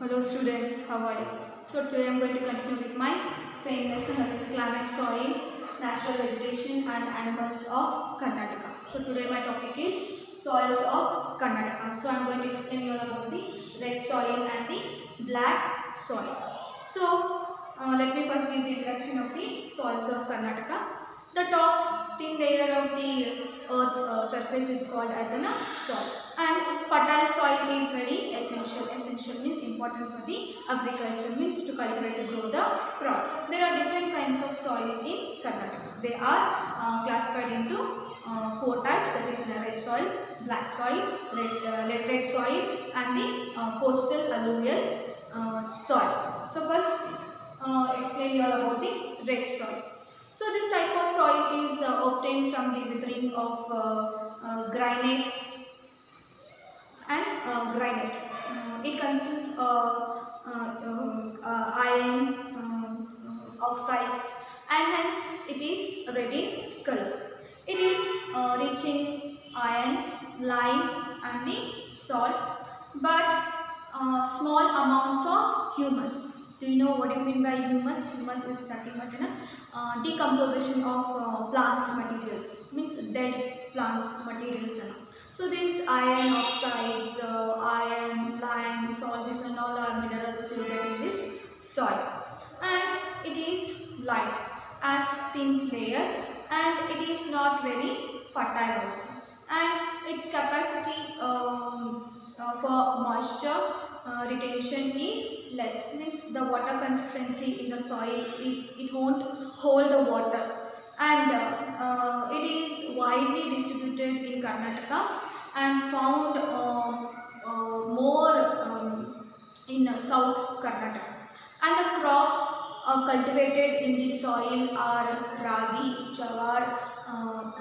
Hello students, how are you? So today I am going to continue with my same lesson, that is climate, soil, natural vegetation and animals of Karnataka. So today my topic is soils of Karnataka. So I am going to explain you all about the red soil and the black soil. So let me first give the introduction of the soils of Karnataka. The top thin layer of the earth surface is called as a soil, and fertile soil is very essential. Essential means important for the agriculture, means to cultivate, to grow the crops. There are different kinds of soils in Karnataka. They are classified into four types, that is red soil, black soil, red soil and the coastal alluvial soil. So first explain you all about the red soil. So this type of soil is obtained from the weathering of granite and granite. It consists of iron oxides, and hence it is red in color. It is rich in iron, lime and the salt, but small amounts of humus. Do you know what do you mean by humus? Humus is nothing but decomposition of plants materials, means dead plants materials. So these iron oxides, iron, lime, salt, these and all are minerals you get in this soil, and it is light as thin layer, and it is not very fertile also, and its capacity for moisture retention is less, means the water consistency in the soil is, it won't hold the water, and it is widely distributed in Karnataka and found more in South Karnataka, and the crops cultivated in the soil are ragi, jawar,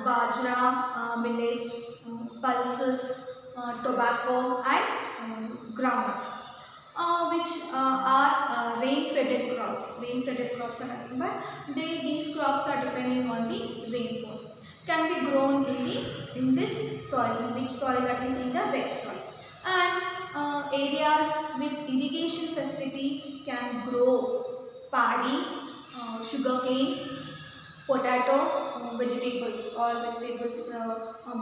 bajra, millets, pulses, tobacco and groundnut. Which are rain-fed crops. Rain-fed crops are nothing but these crops are depending on the rainfall. Can be grown in this soil. In which soil? That is in the red soil. And areas with irrigation facilities can grow paddy, sugarcane, potato, vegetables, all vegetables,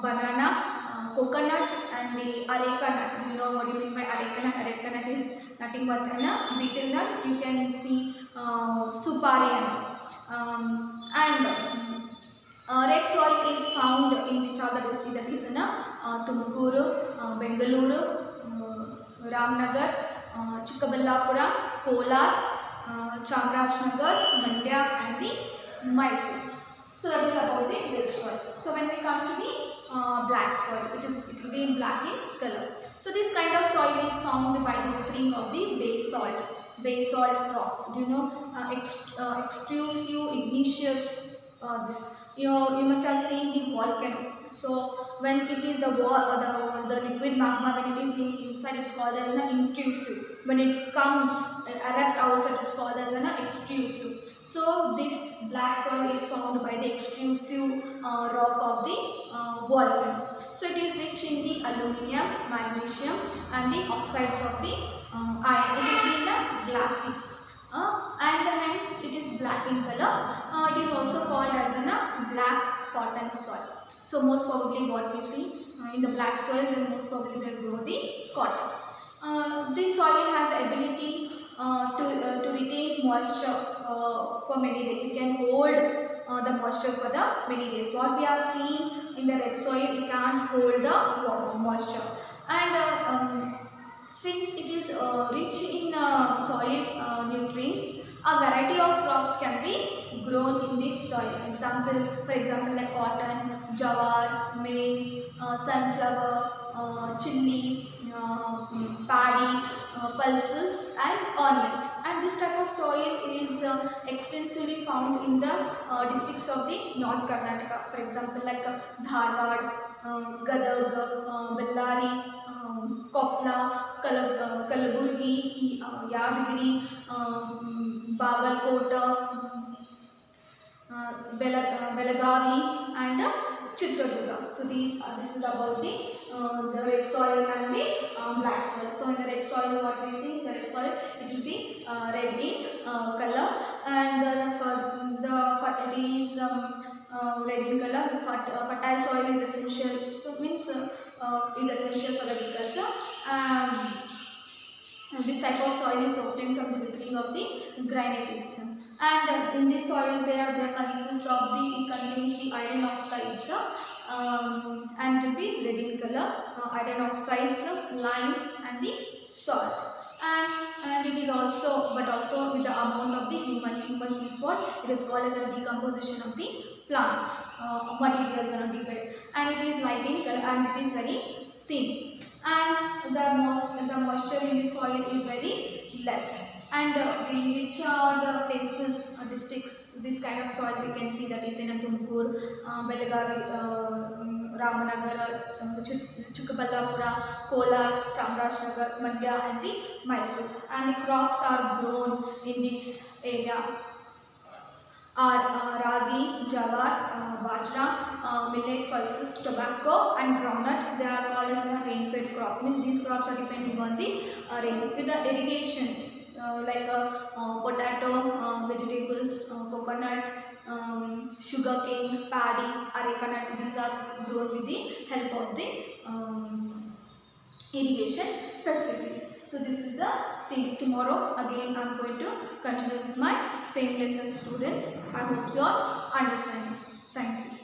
banana, coconut and the areca nut. You know what do you mean by areca nut? Areca nut is nothing but a betel nut. You can see supari and red soil is found in which are the districts, that is in Tumukuru, Bengaluru, Ramnagar, Chikkaballapura, Kolar, Chamarajanagar, Mandya and the Mysore. So that is about the red soil. So when we come to the black soil, it will be in black in color. So this kind of soil is found by the weathering of the basalt rocks. Do you know extrusive igneous this? You must have seen the volcano. So when it is the liquid magma, when it is inside, it's called as an intrusive. When it comes erupt outside, it's called as an extrusive. So this black soil is found by the extrusive rock of the volcano. So it is rich in the aluminium, magnesium and the oxides of the iron. It will be in the glassy. And hence it is black in color. It is also called as a black cotton soil. So most probably what we see in the black soil, then most probably they will grow the cotton. This soil has the ability to retain moisture for many days. It can hold the moisture for the many days. What we have seen in the red soil, it can't hold the moisture, and since it is rich in soil nutrients, a variety of crops can be grown in this soil. For example, like cotton, jawar, maize, sunflower, chili, paddy, pulses and onions. And this type of soil is extensively found in the districts of the North Karnataka. For example, like Dharwad, Gadag, Bellary, Kopla, Kalaburgi, Yadgiri, Bagalkota, Belagavi and Chitradurga. So this is about the red soil and the black soil. So in the red soil, what we see, the red fertile soil, it will be red in color, and it is red in color. Fertile soil is essential, so means is essential for agriculture. This type of soil is obtained from the beginning of the granites, and in this soil there consists of it contains the iron oxides, and it will be red in color, iron oxides, lime, and the salt. And it is also, but also with the amount of the humus. Humus means what? It is called as a decomposition of the plants, materials are decayed, and it is light in color, and it is very thin, and the moisture in the soil is very less. And in which are the places, districts, this kind of soil we can see, that is in Tumkur, Belagavi, Ramanagar, Chikkaballapura, Kolar, Chamarajanagar, Mandya, and the Mysore. And the crops are grown in this area are ragi, jawar, bajra, millet, pulses, tobacco, and groundnut. They are called as a rain-fed crop. Means these crops are depending on the rain. With the irrigations like potato, vegetables, coconut, sugarcane, paddy, areca nut, these are grown with the help of the irrigation facilities. So this is the thing. Tomorrow again I am going to continue with my same lesson, students. I hope you all understand. Thank you.